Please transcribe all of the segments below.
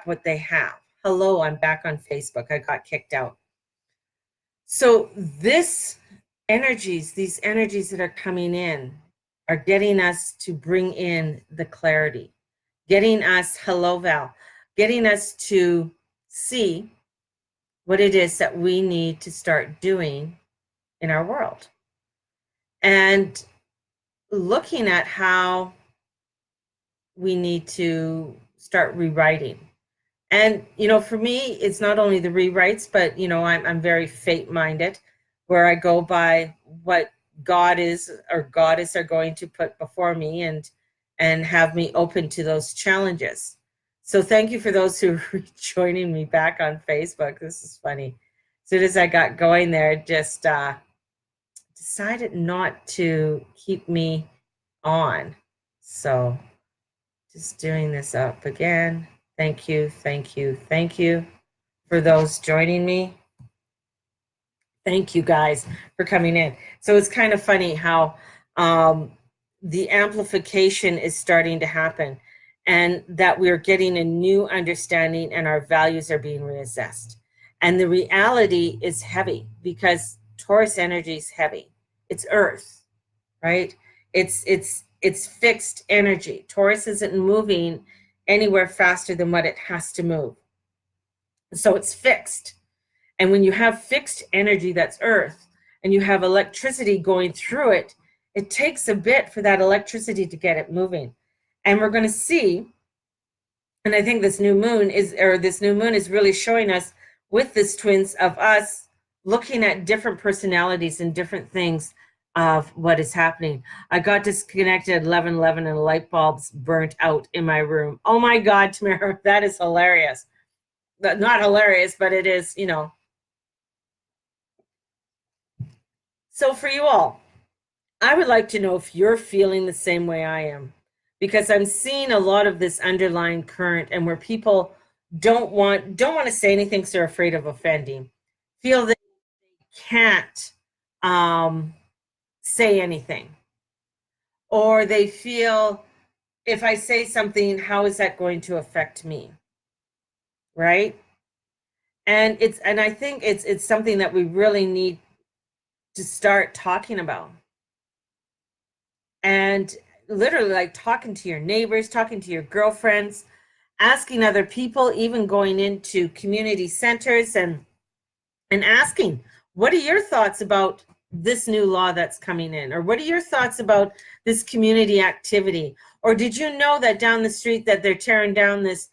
what they have. Hello, I'm back on Facebook. I got kicked out. So these energies that are coming in are getting us to bring in the clarity, getting us, hello Val, getting us to see what it is that we need to start doing in our world. And looking at how we need to start rewriting. And, for me, it's not only the rewrites, but, I'm very fate-minded, where I go by what God is or goddess are going to put before me and have me open to those challenges. So thank you for those who are joining me back on Facebook. This is funny. As soon as I got going there, just decided not to keep me on. So just doing this up again. Thank you for those joining me. Thank you guys for coming in. So it's kind of funny how the amplification is starting to happen, and that we're getting a new understanding and our values are being reassessed. And the reality is heavy because Taurus energy is heavy. It's earth, right? It's fixed energy. Taurus isn't moving anywhere faster than what it has to move. So it's fixed. And when you have fixed energy that's earth and you have electricity going through it, it takes a bit for that electricity to get it moving. And we're going to see, and I think this new moon is really showing us with this twins of us looking at different personalities and different things of what is happening. I got disconnected at 11:11 and light bulbs burnt out in my room. Oh my God, Tamara, that is hilarious. Not hilarious, but it is, So for you all, I would like to know if you're feeling the same way I am, because I'm seeing a lot of this underlying current and where people don't want to say anything because they're afraid of offending, feel that they can't say anything, or they feel if I say something, how is that going to affect me, right? And I think it's something that we really need to start talking about. And literally, like, talking to your neighbors, talking to your girlfriends, asking other people, even going into community centers and asking, what are your thoughts about this new law that's coming in? Or what are your thoughts about this community activity? Or did you know that down the street that they're tearing down this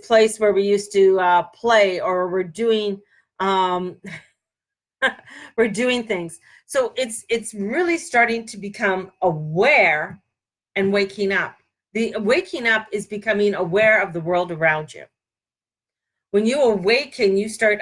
place where we used to play, or we're doing we're doing things. So it's really starting to become aware and waking up. The waking up is becoming aware of the world around you. When you awaken, you start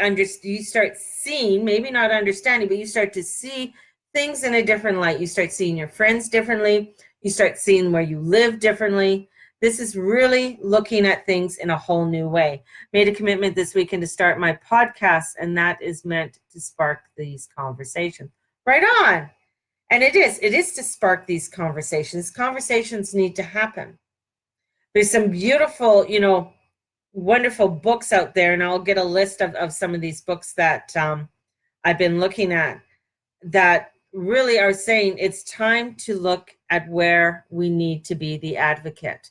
seeing, maybe not understanding, but you start to see things in a different light. You start seeing your friends differently. You start seeing where you live differently. This is really looking at things in a whole new way. Made a commitment this weekend to start my podcast, and that is meant to spark these conversations. Right on. And it is to spark these conversations. Conversations need to happen. There's some beautiful, wonderful books out there, and I'll get a list of some of these books that I've been looking at that really are saying it's time to look at where we need to be the advocate,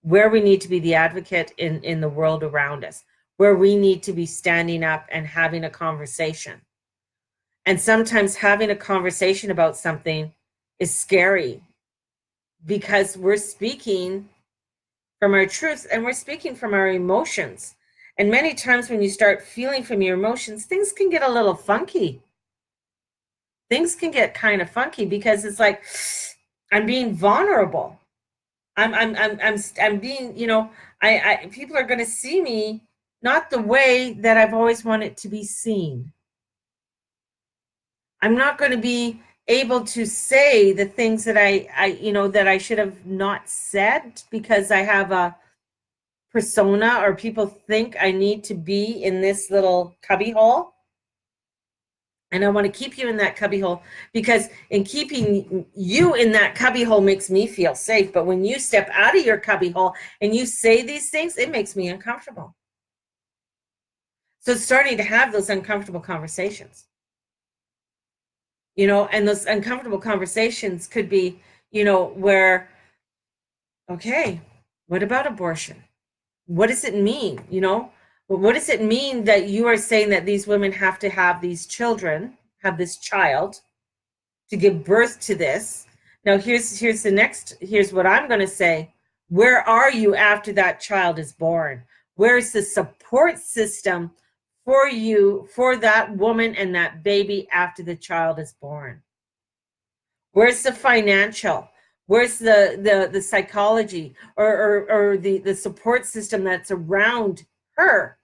where we need to be the advocate in the world around us, where we need to be standing up and having a conversation. And sometimes having a conversation about something is scary because we're speaking from our truths and we're speaking from our emotions. And many times when you start feeling from your emotions, things can get a little funky. Things can get kind of funky because it's like, I'm being vulnerable. I'm being, people are going to see me not the way that I've always wanted to be seen. I'm not going to be able to say the things that that I should have not said because I have a persona, or people think I need to be in this little cubby hole. And I want to keep you in that cubbyhole, because in keeping you in that cubbyhole makes me feel safe. But when you step out of your cubbyhole and you say these things, it makes me uncomfortable. So it's starting to have those uncomfortable conversations, and those uncomfortable conversations could be, where, okay, what about abortion? What does it mean? What does it mean that you are saying that these women have to have these children, have this child, to give birth to this? Now here's what I'm going to say. Where are you after that child is born? Where's the support system for you, for that woman and that baby after the child is born? Where's the financial? Where's the psychology, or the support system that's around her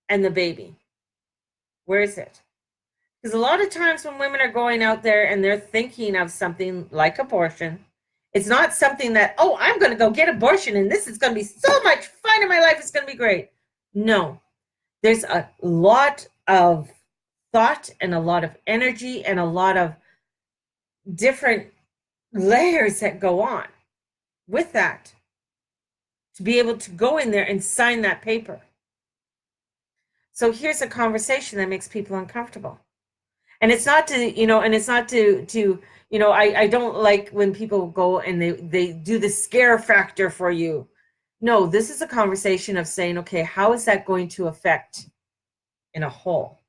and the baby? Where is it? Because a lot of times when women are going out there and they're thinking of something like abortion, it's not something that, oh, I'm going to go get abortion and this is going to be so much fun in my life, it's going to be great. No, there's a lot of thought and a lot of energy and a lot of different layers that go on with that to be able to go in there and sign that paper. So here's a conversation that makes people uncomfortable. And it's not to, I don't like when people go and they do the scare factor for you. No, this is a conversation of saying, okay, how is that going to affect in a whole?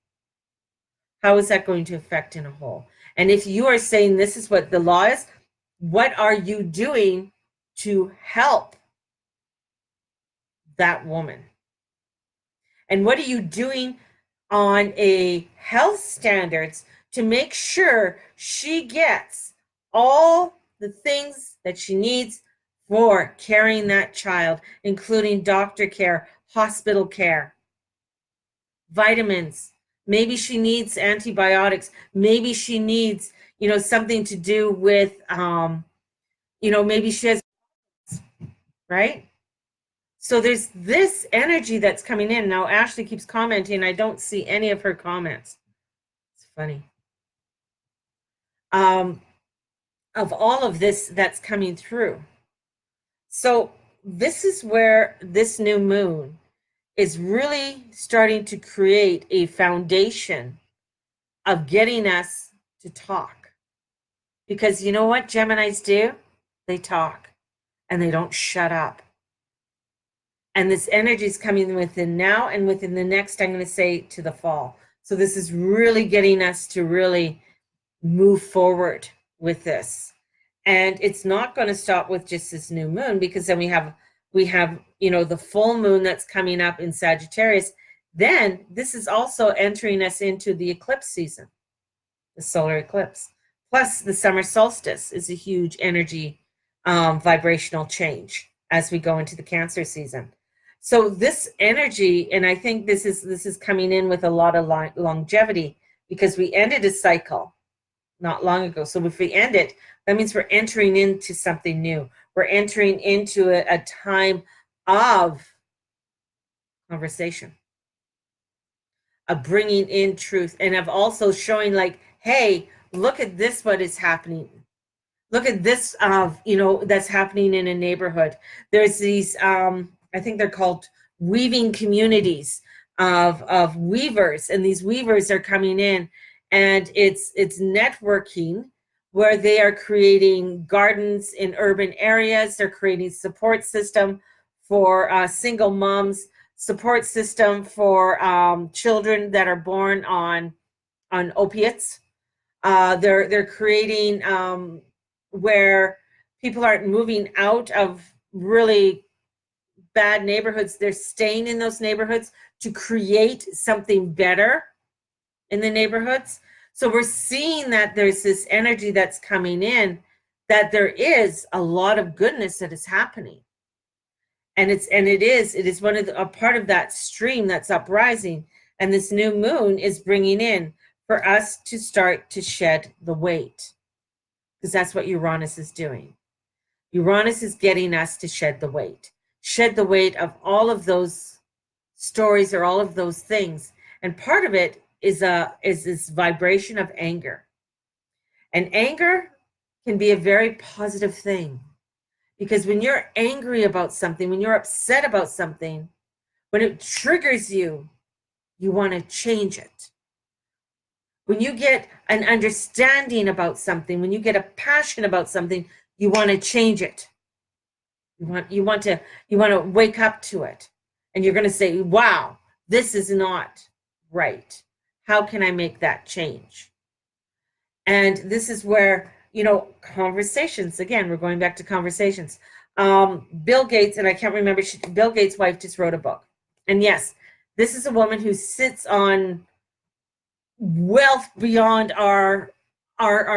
How is that going to affect in a whole? And if you are saying this is what the law is, what are you doing to help that woman? And what are you doing on a health standards to make sure she gets all the things that she needs for carrying that child, including doctor care, hospital care, vitamins? Maybe she needs antibiotics. Maybe she needs, something to do with, maybe she has, right? So there's this energy that's coming in. Now, Ashley keeps commenting. I don't see any of her comments. It's funny. Of all of this that's coming through. So this is where this new moon is really starting to create a foundation of getting us to talk. Because you know what Geminis do? They talk and they don't shut up. And this energy is coming within now and within the next, I'm going to say, to the fall. So this is really getting us to really move forward with this. And it's not going to stop with just this new moon, because then we have the full moon that's coming up in Sagittarius. Then this is also entering us into the eclipse season, the solar eclipse. Plus the summer solstice is a huge energy vibrational change as we go into the Cancer season. So this energy, and I think this is coming in with a lot of longevity, because we ended a cycle not long ago. So if we end it, that means we're entering into something new. We're entering into a time of conversation, of bringing in truth, and of also showing like, hey, look at this, what is happening. Look at this, that's happening in a neighborhood. There's these, I think they're called weaving communities of weavers, and these weavers are coming in, and it's networking, where they are creating gardens in urban areas. They're creating support system for single moms, support system for children that are born on opiates. They're creating where people aren't moving out of really bad neighborhoods. They're staying in those neighborhoods to create something better in the neighborhoods. So we're seeing that there's this energy that's coming in, that there is a lot of goodness that is happening. And it is one of a part of that stream that's uprising. And this new moon is bringing in for us to start to shed the weight, because that's what Uranus is doing. Uranus is getting us to shed the weight of all of those stories or all of those things. And part of it is this vibration of anger. And anger can be a very positive thing, because when you're angry about something, when you're upset about something, when it triggers you, you want to change it. When you get an understanding about something, when you get a passion about something, you want to change it. You want to wake up to it. And you're going to say, wow, this is not right. How can I make that change? And this is where, conversations, again, we're going back to conversations. Bill Gates, and I can't remember, Bill Gates' wife just wrote a book. And yes, this is a woman who sits on wealth beyond our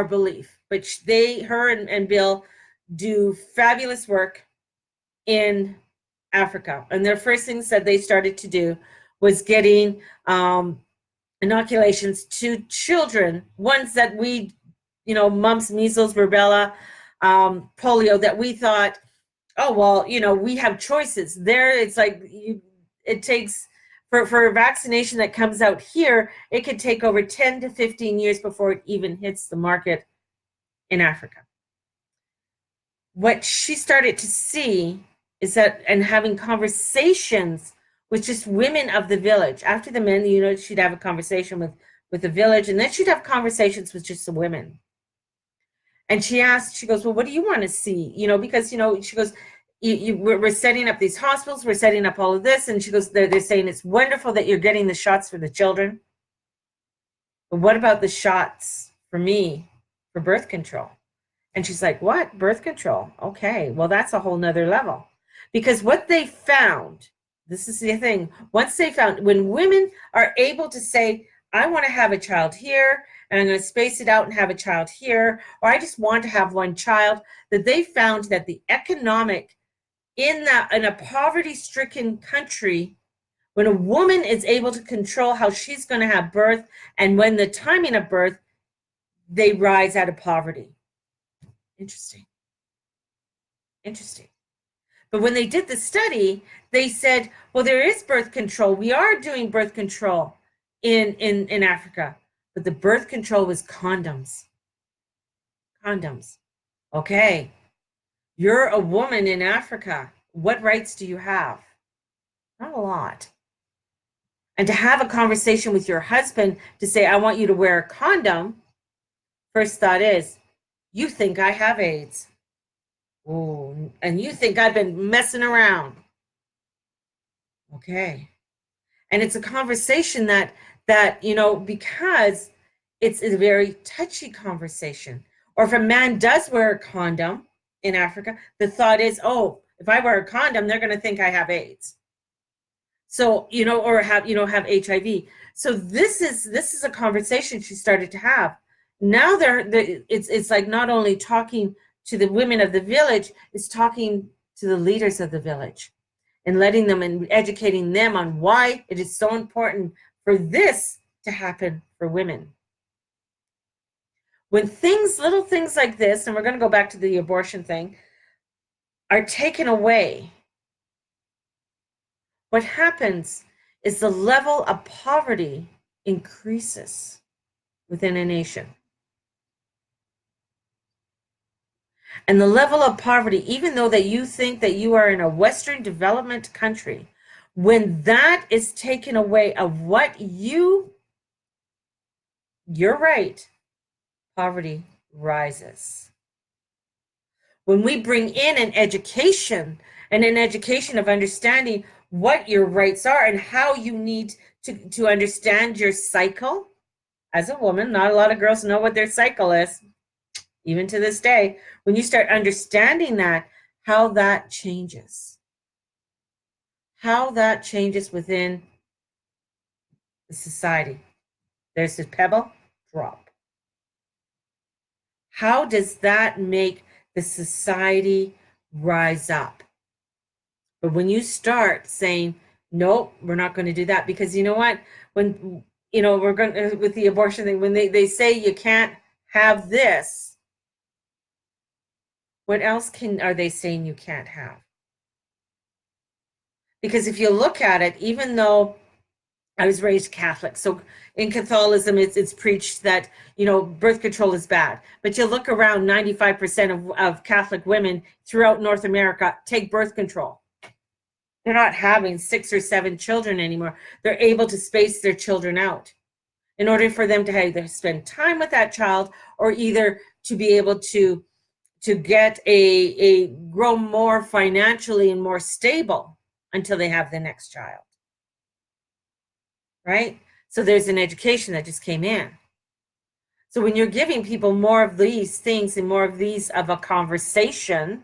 belief. But her and Bill do fabulous work in Africa. And their first things that they started to do was getting inoculations to children, ones that we, mumps, measles, rubella, polio, that we thought, oh, well, we have choices. There, it's like it takes, for a vaccination that comes out here, it could take over 10 to 15 years before it even hits the market in Africa. What she started to see is that, and having conversations with just women of the village. After the men, she'd have a conversation with the village, and then she'd have conversations with just the women. And she goes, well, what do you want to see? Because, she goes, we're setting up these hospitals, we're setting up all of this. And she goes, they're saying it's wonderful that you're getting the shots for the children. But what about the shots for me for birth control? And she's like, what? Birth control? Okay, well, that's a whole nother level. Because what they found, this is the thing, once they found, when women are able to say, I want to have a child here, and I'm going to space it out and have a child here, or I just want to have one child, that they found that the economic, in a poverty-stricken country, when a woman is able to control how she's going to have birth, and when the timing of birth, they rise out of poverty. Interesting. But when they did the study, they said, well, there is birth control. We are doing birth control in Africa. But the birth control was condoms. Okay. You're a woman in Africa. What rights do you have? Not a lot. And to have a conversation with your husband to say, I want you to wear a condom, first thought is, you think I have AIDS. Oh, and you think I've been messing around. Okay. And it's a conversation that because it's a very touchy conversation. Or if a man does wear a condom in Africa, the thought is, oh, if I wear a condom, they're going to think I have AIDS. So, or have HIV. So this is a conversation she started to have. Now it's like not only talking to the women of the village, it's talking to the leaders of the village and letting them and educating them on why it is so important for this to happen for women. When little things like this, and we're going to go back to the abortion thing, are taken away, what happens is the level of poverty increases within a nation. And the level of poverty, even though that you think that you are in a Western development country, when that is taken away of what you're right, poverty rises. When we bring in an education of understanding what your rights are and how you need to understand your cycle as a woman, not a lot of girls know what their cycle is. Even to this day, when you start understanding that, how that changes within the society. There's a pebble, drop. How does that make the society rise up? But when you start saying, nope, we're not going to do that, because you know what? When, we're going to, with the abortion thing, when they say you can't have this, what else are they saying you can't have? Because if you look at it, even though I was raised Catholic. So in Catholicism, it's preached that, birth control is bad. But you look around, 95% of Catholic women throughout North America take birth control. They're not having 6 or 7 children anymore. They're able to space their children out in order for them to either spend time with that child or either to be able to get a grow more financially and more stable until they have the next child. Right? So there's an education that just came in. So when you're giving people more of these things and more of these of a conversation,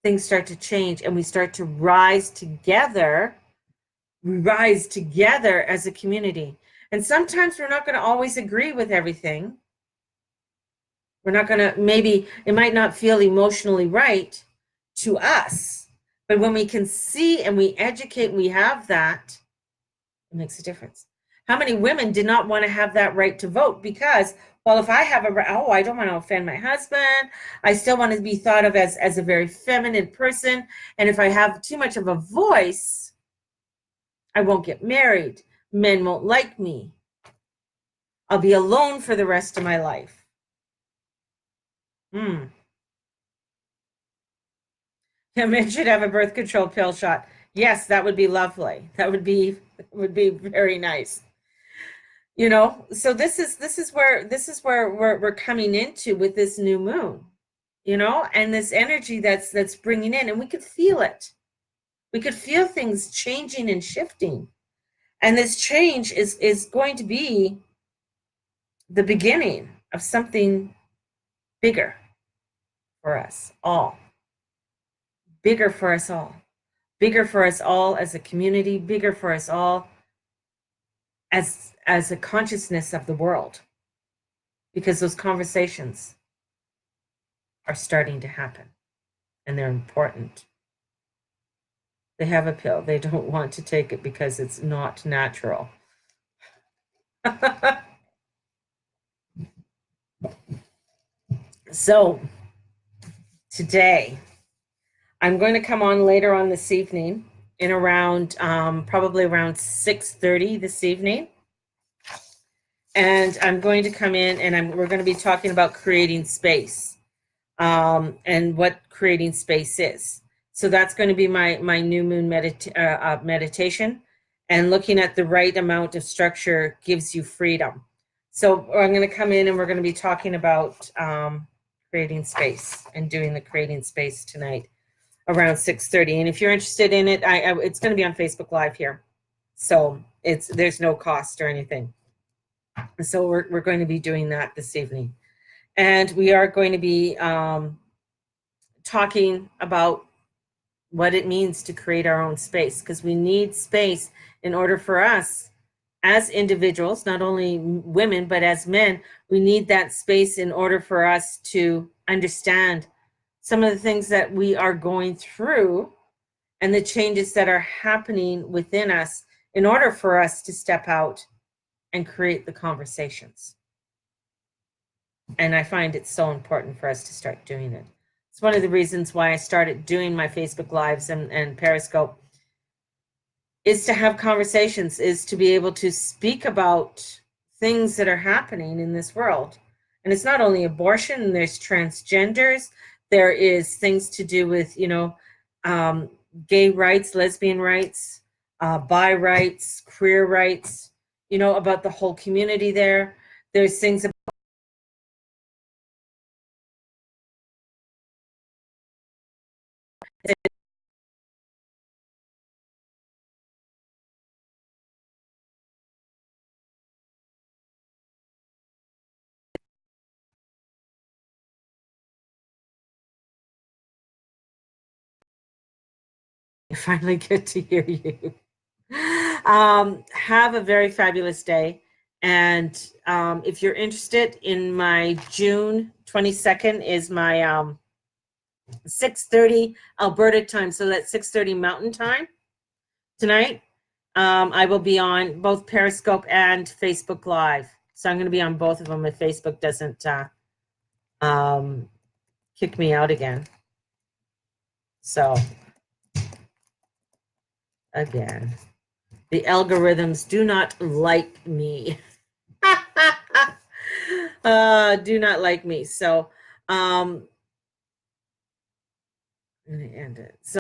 things start to change and we start to rise together. We rise together as a community. And sometimes we're not going to always agree with everything. We're not going to, maybe it might not feel emotionally right to us. But when we can see and we educate, and we have that, it makes a difference. How many women did not want to have that right to vote because, well, if I have I don't want to offend my husband. I still want to be thought of as a very feminine person. And if I have too much of a voice, I won't get married. Men won't like me. I'll be alone for the rest of my life. Yeah, men should have a birth control pill shot. Yes, that would be lovely. That would be very nice. So this is where we're coming into with this new moon, and this energy that's bringing in, and we could feel it. We could feel things changing and shifting, and this change is going to be the beginning of something bigger for us all. Bigger for us all. Bigger for us all as a community, bigger for us all as a consciousness of the world. Because those conversations are starting to happen and they're important. They have a pill. They don't want to take it because it's not natural. So today, I'm going to come on later on this evening in around, probably around 6:30 this evening. And I'm going to come in and we're going to be talking about creating space, and what creating space is. So that's going to be my new moon meditation, and looking at the right amount of structure gives you freedom. So I'm going to come in and we're going to be talking about creating space and doing the creating space tonight around 6:30. And if you're interested in it, it's going to be on Facebook Live here. So there's no cost or anything. So we're going to be doing that this evening. And we are going to be talking about what it means to create our own space, because we need space in order for us as individuals, not only women, but as men, we need that space in order for us to understand some of the things that we are going through and the changes that are happening within us in order for us to step out and create the conversations. And I find it so important for us to start doing it. It's one of the reasons why I started doing my Facebook Lives and Periscope, is to have conversations, is to be able to speak about things that are happening in this world. And it's not only abortion, there's transgenders, there is things to do with, gay rights, lesbian rights, bi rights, queer rights, about the whole community there. There's things about I finally get to hear you. Have a very fabulous day. And if you're interested in my June 22nd is my 6:30 Alberta time. So that's 6:30 Mountain time tonight. I will be on both Periscope and Facebook Live. So I'm going to be on both of them if Facebook doesn't kick me out again. So again, The algorithms do not like me. Do not like me. So, let me end it. So